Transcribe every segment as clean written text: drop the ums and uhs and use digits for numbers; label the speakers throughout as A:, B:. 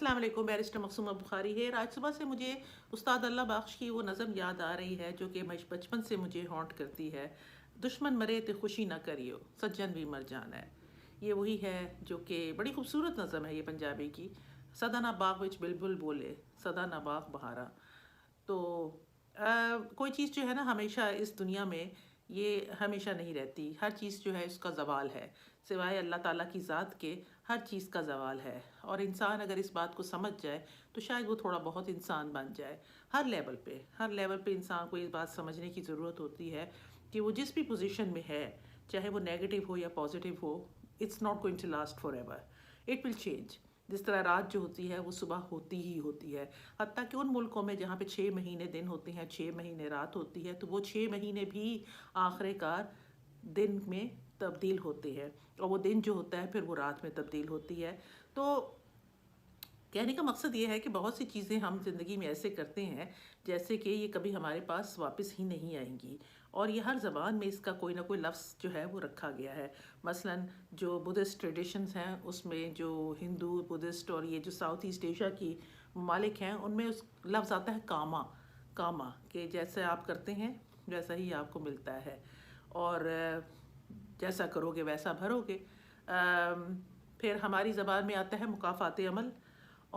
A: السلام علیکم، بیرسٹر مقصومہ بخاری ہے۔ آج صبح سے مجھے استاد اللہ بخش کی وہ نظم یاد آ رہی ہے جو کہ بچپن سے مجھے ہانٹ کرتی ہے۔ دشمن مرے تے خوشی نہ کریو، سجن بھی مر جانا ہے۔ یہ وہی ہے جو کہ بڑی خوبصورت نظم ہے یہ پنجابی کی۔ سدا نہ باغ وچ بلبل بولے، سدا نہ باغ بہارا۔ تو کوئی چیز جو ہے نا ہمیشہ اس دنیا میں یہ ہمیشہ نہیں رہتی، ہر چیز جو ہے اس کا زوال ہے، سوائے اللہ تعالیٰ کی ذات کے ہر چیز کا زوال ہے۔ اور انسان اگر اس بات کو سمجھ جائے تو شاید وہ تھوڑا بہت انسان بن جائے۔ ہر لیول پہ انسان کو اس بات سمجھنے کی ضرورت ہوتی ہے کہ وہ جس بھی پوزیشن میں ہے، چاہے وہ نیگیٹو ہو یا پازیٹیو ہو، it's not going to last forever, it will change. جس طرح رات جو ہوتی ہے وہ صبح ہوتی ہی ہوتی ہے، حتیٰ کہ ان ملکوں میں جہاں پہ 6 مہینے دن ہوتے ہیں، 6 مہینے رات ہوتی ہے، تو وہ 6 مہینے بھی آخر کار دن میں تبدیل ہوتے ہیں، اور وہ دن جو ہوتا ہے پھر وہ رات میں تبدیل ہوتی ہے۔ تو کہنے کا مقصد یہ ہے کہ بہت سی چیزیں ہم زندگی میں ایسے کرتے ہیں جیسے کہ یہ کبھی ہمارے پاس واپس ہی نہیں آئیں گی، اور یہ ہر زبان میں اس کا کوئی نہ کوئی لفظ جو ہے وہ رکھا گیا ہے۔ مثلاً جو بدھسٹ ٹریڈیشنز ہیں اس میں جو ہندو بدھسٹ اور یہ جو ساؤتھ ایسٹ ایشیا کی ممالک ہیں ان میں اس لفظ آتا ہے کاما، کاما کہ جیسے آپ کرتے ہیں ویسا ہی آپ کو ملتا ہے، اور جیسا کرو گے ویسا بھرو گے۔ پھر ہماری زبان میں آتا ہے مکافات عمل،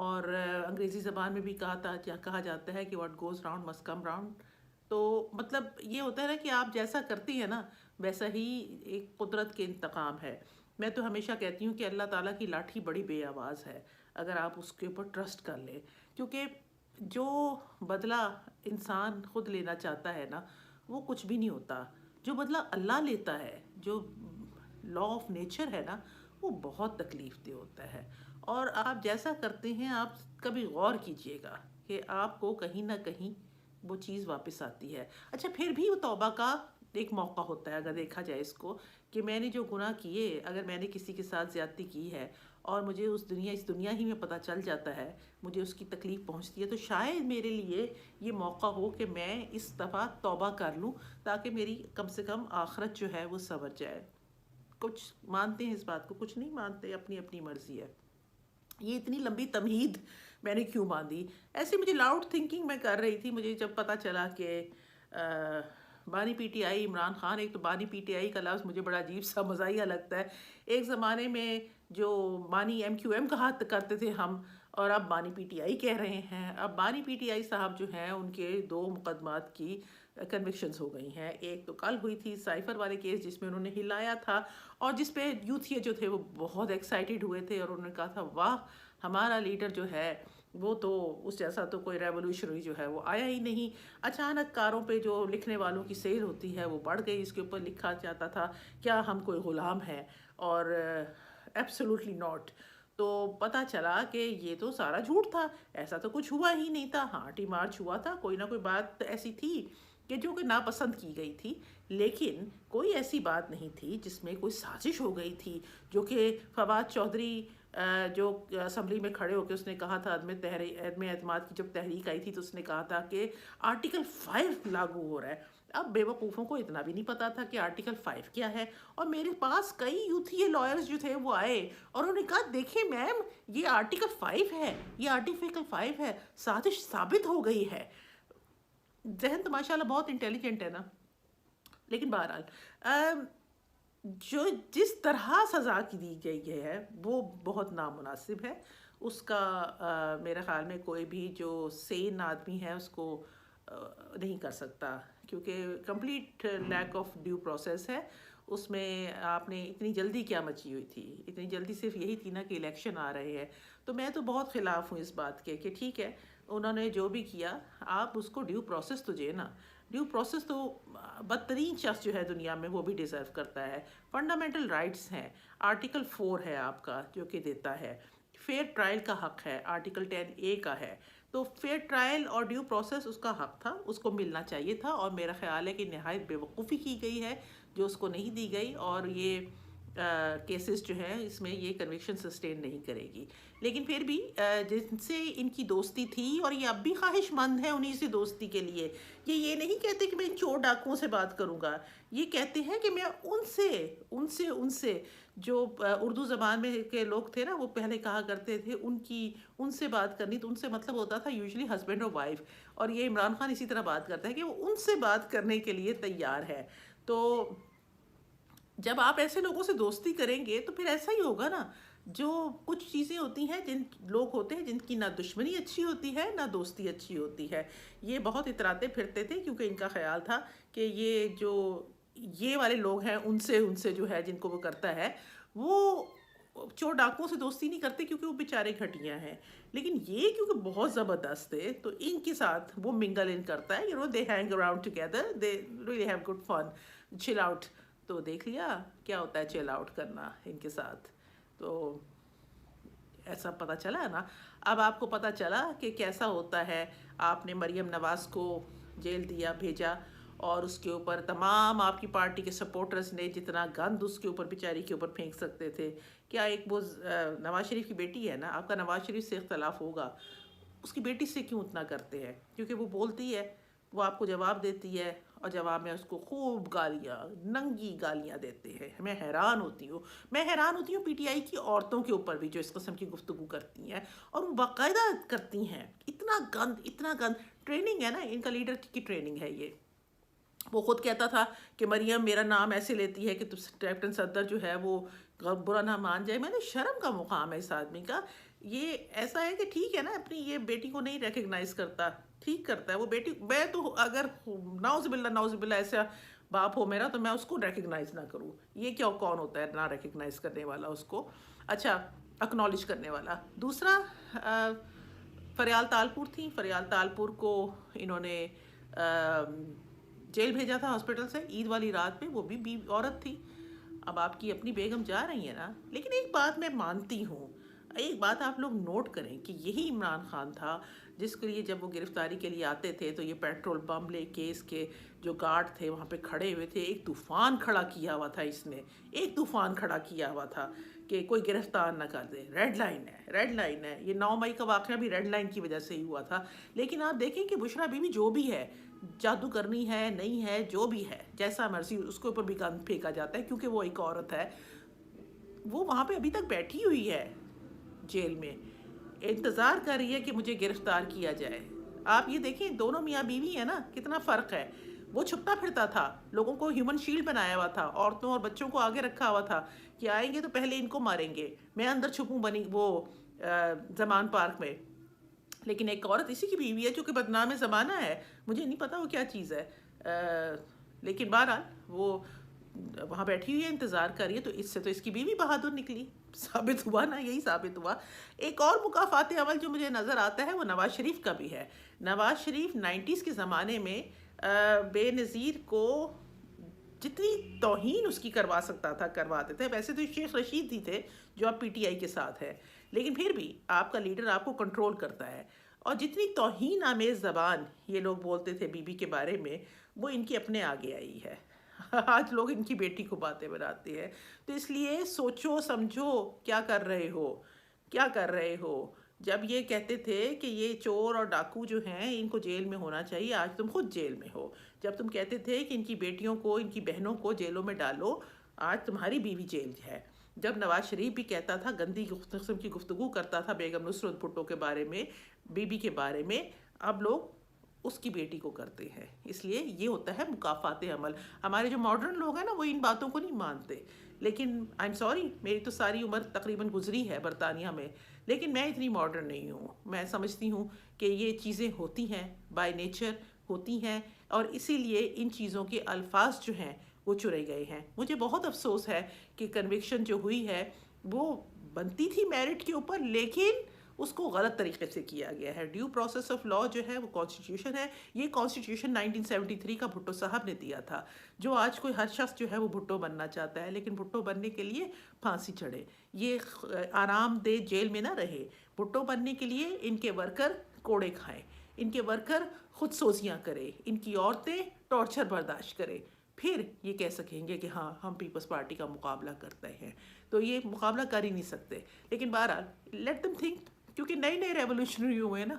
A: اور انگریزی زبان میں بھی کہا جاتا ہے کہ what goes round must come round. تو مطلب یہ ہوتا ہے نا کہ آپ جیسا کرتی ہیں نا ویسا ہی ایک قدرت کے انتقام ہے۔ میں تو ہمیشہ کہتی ہوں کہ اللہ تعالیٰ کی لاٹھی بڑی بے آواز ہے اگر آپ اس کے اوپر ٹرسٹ کر لیں، کیونکہ جو بدلہ انسان خود لینا چاہتا ہے نا وہ کچھ بھی نہیں ہوتا، جو بدلہ اللہ لیتا ہے، جو لا آف نیچر ہے نا وہ بہت تکلیف دہ ہوتا ہے۔ اور آپ جیسا کرتے ہیں آپ کبھی غور کیجئے گا کہ آپ کو کہیں نہ کہیں وہ چیز واپس آتی ہے۔ اچھا پھر بھی وہ توبہ کا ایک موقع ہوتا ہے اگر دیکھا جائے اس کو، کہ میں نے جو گناہ کیے، اگر میں نے کسی کے ساتھ زیادتی کی ہے اور مجھے اس دنیا ہی میں پتہ چل جاتا ہے، مجھے اس کی تکلیف پہنچتی ہے، تو شاید میرے لیے یہ موقع ہو کہ میں اس دفعہ توبہ کر لوں تاکہ میری کم سے کم آخرت جو ہے وہ سنور جائے۔ کچھ مانتے ہیں اس بات کو، کچھ نہیں مانتے، اپنی اپنی مرضی ہے۔ یہ اتنی لمبی تمہید میں نے کیوں باندھی؟ ایسے مجھے لاؤڈ تھنکنگ میں کر رہی تھی، مجھے جب پتہ چلا کہ بانی P T I Imran Khan, ایک تو بانی پی ٹی آئی کا لفظ مجھے بڑا عجیب سا مزاحیہ لگتا ہے۔ ایک زمانے میں جو بانی ایم کیو ایم کہا کرتے تھے ہم، اور اب بانی پی ٹی آئی کہہ رہے ہیں۔ اب بانی پی ٹی آئی صاحب جو ہیں ان کے 2 مقدمات کی کنوکشنز ہو گئی ہیں۔ ایک تو کل ہوئی تھی سائفر والے کیس جس میں انہوں نے ہلایا تھا، اور جس پہ یوتھیے جو تھے وہ بہت ایکسائٹیڈ ہوئے تھے، اور انہوں نے کہا تھا واہ ہمارا لیڈر جو ہے وہ تو اس جیسا تو کوئی ریولوشنری جو ہے وہ آیا ہی نہیں۔ اچانک کاروں پہ جو لکھنے والوں کی سیل ہوتی ہے وہ بڑھ گئی، اس کے اوپر لکھا جاتا تھا کیا ہم کوئی غلام ہیں، اور ایبسولوٹلی ناٹ۔ تو پتہ چلا کہ یہ تو سارا جھوٹ تھا، ایسا تو کچھ ہوا ہی نہیں تھا۔ ہاں ٹی مارچ ہوا تھا، کوئی نہ کوئی بات ایسی تھی کہ جو کہ ناپسند کی گئی تھی، لیکن کوئی ایسی بات نہیں تھی جس میں کوئی سازش ہو گئی تھی، جو کہ فواد چودھری جو اسمبلی میں کھڑے ہو کے اس نے کہا تھا، عدم اعتماد کی جب تحریک آئی تھی تو اس نے کہا تھا کہ آرٹیکل 5 لاگو ہو رہا ہے۔ اب بے وقوفوں کو اتنا بھی نہیں پتا تھا کہ آرٹیکل 5 کیا ہے، اور میرے پاس کئی یوتھیے لائرز جو تھے وہ آئے اور انہوں نے کہا دیکھیں میم یہ آرٹیکل 5 ہے، یہ آرٹیکل 5 ہے، سازش ثابت ہو گئی ہے۔ ذہن تو ماشاءاللہ بہت انٹیلیجنٹ ہے نا، لیکن بہرحال جو جس طرح سزا کی دی گئی ہے وہ بہت نامناسب ہے۔ اس کا میرے خیال میں کوئی بھی جو سین آدمی ہے اس کو نہیں کر سکتا، کیونکہ complete lack of due process ہے۔ اس میں آپ نے اتنی جلدی کیا مچی ہوئی تھی؟ اتنی جلدی صرف یہی تھی نا کہ الیکشن آ رہے ہیں۔ تو میں تو بہت خلاف ہوں اس بات کے کہ ٹھیک ہے انہوں نے جو بھی کیا، آپ اس کو ڈیو پروسیس تو دیں نا۔ ڈیو پروسیس تو بدترین شخص جو ہے دنیا میں وہ بھی ڈیزرو کرتا ہے۔ فنڈامنٹل رائٹس ہیں، آرٹیکل 4 ہے آپ کا جو کہ دیتا ہے، فیئر ٹرائل کا حق ہے، آرٹیکل 10A کا ہے۔ تو فیئر ٹرائل اور ڈیو پروسیس اس کا حق تھا، اس کو ملنا چاہیے تھا، اور میرا خیال ہے کہ نہایت بے وقوفی کی گئی ہے جو اس کو نہیں دی گئی، اور یہ کیسز جو ہیں اس میں یہ کنوکشن سسٹین نہیں کرے گی۔ لیکن پھر بھی جن سے ان کی دوستی تھی، اور یہ اب بھی خواہش مند ہے انہی سے دوستی کے لیے، یہ نہیں کہتے کہ میں چور ڈاکوؤں سے بات کروں گا، یہ کہتے ہیں کہ میں ان سے جو اردو زبان میں کے لوگ تھے نا وہ پہلے کہا کرتے تھے ان سے بات کرنی، تو ان سے مطلب ہوتا تھا یوزلی ہسبینڈ اور وائف، اور یہ عمران خان اسی طرح بات کرتا ہے کہ وہ ان سے بات کرنے کے لیے تیار ہے۔ تو جب آپ ایسے لوگوں سے دوستی کریں گے تو پھر ایسا ہی ہوگا نا، جو کچھ چیزیں ہوتی ہیں، جن لوگ ہوتے ہیں جن کی نہ دشمنی اچھی ہوتی ہے نہ دوستی اچھی ہوتی ہے، یہ بہت اتراتے پھرتے تھے کیونکہ ان کا خیال تھا کہ یہ والے لوگ ہیں، ان سے جو ہے جن کو وہ کرتا ہے، وہ چور ڈاکوؤں سے دوستی نہیں کرتے کیونکہ وہ بیچارے گھٹیاں ہیں، لیکن یہ کیونکہ بہت زبردست تھے تو ان کے ساتھ وہ منگل ان کرتا ہے، they hang around together, they really have good fun, chill out. تو دیکھ لیا کیا ہوتا ہے چل آؤٹ کرنا ان کے ساتھ، تو ایسا پتہ چلا نا۔ اب آپ کو پتہ چلا کہ کیسا ہوتا ہے، آپ نے مریم نواز کو جیل دیا، بھیجا، اور اس کے اوپر تمام آپ کی پارٹی کے سپورٹرز نے جتنا گند اس کے اوپر بیچاری کے اوپر پھینک سکتے تھے، کیا ایک وہ نواز شریف کی بیٹی ہے نا، آپ کا نواز شریف سے اختلاف ہوگا، اس کی بیٹی سے کیوں اتنا کرتے ہیں؟ کیونکہ وہ بولتی ہے، وہ آپ کو جواب دیتی ہے، اور جواب میں اس کو خوب گالیاں، ننگی گالیاں دیتے ہیں۔ میں حیران ہوتی ہوں پی ٹی آئی کی عورتوں کے اوپر بھی جو اس قسم کی گفتگو کرتی ہیں، اور وہ باقاعدہ کرتی ہیں، اتنا گند ٹریننگ ہے نا، ان کا لیڈر کی ٹریننگ ہے یہ۔ وہ خود کہتا تھا کہ مریم میرا نام ایسے لیتی ہے کہ کیپٹن صدر جو ہے وہ برا نہ مان جائے۔ میں نے شرم کا مقام ہے اس آدمی کا، یہ ایسا ہے کہ ٹھیک ہے نا، اپنی یہ بیٹی کو نہیں ریکگنائز کرتا، ٹھیک کرتا ہے وہ بیٹی، میں تو اگر نعوذ باللہ ایسا باپ ہو میرا تو میں اس کو ریکگنائز نہ کروں، یہ کیا کون ہوتا ہے نہ ریکگنائز کرنے والا اس کو، اچھا اکنالج کرنے والا۔ دوسرا فریال تالپور تھی، فریال تالپور کو انہوں نے جیل بھیجا تھا ہاسپٹل سے عید والی رات میں، وہ بھی عورت تھی۔ اب آپ کی اپنی بیگم جا رہی ہیں نا، لیکن ایک بات میں مانتی ہوں، ایک بات آپ لوگ نوٹ کریں کہ یہی عمران خان تھا جس کے لیے جب وہ گرفتاری کے لیے آتے تھے تو یہ پیٹرول بم لے کیس کے جو گارڈ تھے وہاں پہ کھڑے ہوئے تھے، ایک طوفان کھڑا کیا ہوا تھا، اس نے ایک طوفان کھڑا کیا ہوا تھا کہ کوئی گرفتار نہ کر دے، ریڈ لائن ہے۔ یہ 9 مئی کا واقعہ بھی ریڈ لائن کی وجہ سے ہی ہوا تھا، لیکن آپ دیکھیں کہ بشرا بی بی جو بھی ہے، جادو کرنی ہے نہیں ہے، جو بھی ہے، جیسا مرضی اس کے اوپر بھی گند پھینکا جاتا ہے کیونکہ وہ ایک عورت ہے، وہ وہاں پہ ابھی تک بیٹھی ہوئی ہے جیل میں، انتظار کر رہی ہے کہ مجھے گرفتار کیا جائے۔ آپ یہ دیکھیں دونوں میاں بیوی ہیں نا، کتنا فرق ہے۔ وہ چھپتا پھرتا تھا، لوگوں کو ہیومن شیلڈ بنایا ہوا تھا، عورتوں اور بچوں کو آگے رکھا ہوا تھا کہ آئیں گے تو پہلے ان کو ماریں گے، میں اندر چھپوں بنی وہ زمان پارک میں، لیکن ایک عورت اسی کی بیوی ہے جو کہ بدنام زمانہ ہے، مجھے نہیں پتا وہ کیا چیز ہے، لیکن بہرحال وہ وہاں بیٹھی ہوئی ہے، انتظار کر رہی ہے، تو اس سے تو اس کی بیوی بہادر نکلی، ثابت ہوا نا، یہی ثابت ہوا۔ ایک اور مکافات عمل جو مجھے نظر آتا ہے وہ نواز شریف کا بھی ہے۔ نواز شریف 90s کے زمانے میں بے نظیر کو جتنی توہین اس کی کروا سکتا تھا کرواتے تھے، ویسے تو شیخ رشید ہی تھے جو اب پی ٹی آئی کے ساتھ ہے، لیکن پھر بھی آپ کا لیڈر آپ کو کنٹرول کرتا ہے، اور جتنی توہین آمیز زبان یہ لوگ بولتے تھے بی بی کے بارے میں، وہ ان کی اپنے آگے آئی ہے۔ آج لوگ ان کی بیٹی کو باتیں بناتے ہیں، تو اس لیے سوچو سمجھو کیا کر رہے ہو۔ جب یہ کہتے تھے کہ یہ چور اور ڈاکو جو ہیں ان کو جیل میں ہونا چاہیے، آج تم خود جیل میں ہو۔ جب تم کہتے تھے کہ ان کی بیٹیوں کو، ان کی بہنوں کو جیلوں میں ڈالو، آج تمہاری بیوی جیل ہے۔ جب نواز شریف بھی کہتا تھا، گندی قسم کی گفتگو کرتا تھا بیگم نصرت بھٹو کے بارے میں، بی بی کے بارے میں، اب لوگ اس کی بیٹی کو کرتے ہیں۔ اس لیے یہ ہوتا ہے مکافات عمل۔ ہمارے جو ماڈرن لوگ ہیں نا وہ ان باتوں کو نہیں مانتے، لیکن آئی ایم سوری، میری تو ساری عمر تقریباً گزری ہے برطانیہ میں، لیکن میں اتنی ماڈرن نہیں ہوں۔ میں سمجھتی ہوں کہ یہ چیزیں ہوتی ہیں، بائی نیچر ہوتی ہیں، اور اسی لیے ان چیزوں کے الفاظ جو ہیں وہ چنے گئے ہیں۔ مجھے بہت افسوس ہے کہ کنوکشن جو ہوئی ہے وہ بنتی تھی میرٹ کے اوپر، لیکن اس کو غلط طریقے سے کیا گیا ہے۔ ڈیو پروسیس آف لا جو ہے وہ کانسٹیٹیوشن ہے، یہ کانسٹیٹیوشن 1973 کا بھٹو صاحب نے دیا تھا، جو آج کوئی ہر شخص جو ہے وہ بھٹو بننا چاہتا ہے، لیکن بھٹو بننے کے لیے پھانسی چڑھے، یہ آرام دہ جیل میں نہ رہے۔ بھٹو بننے کے لیے ان کے ورکر کوڑے کھائیں، ان کے ورکر خود سوزیاں کرے، ان کی عورتیں ٹارچر برداشت کرے، پھر یہ کہہ سکیں گے کہ ہاں ہم پیپلز پارٹی کا مقابلہ کرتے ہیں۔ تو یہ مقابلہ کر ہی نہیں سکتے، لیکن بہرحال لیٹ دم تھنک، کیونکہ نئے ریولوشنری ہوئے ہیں نا،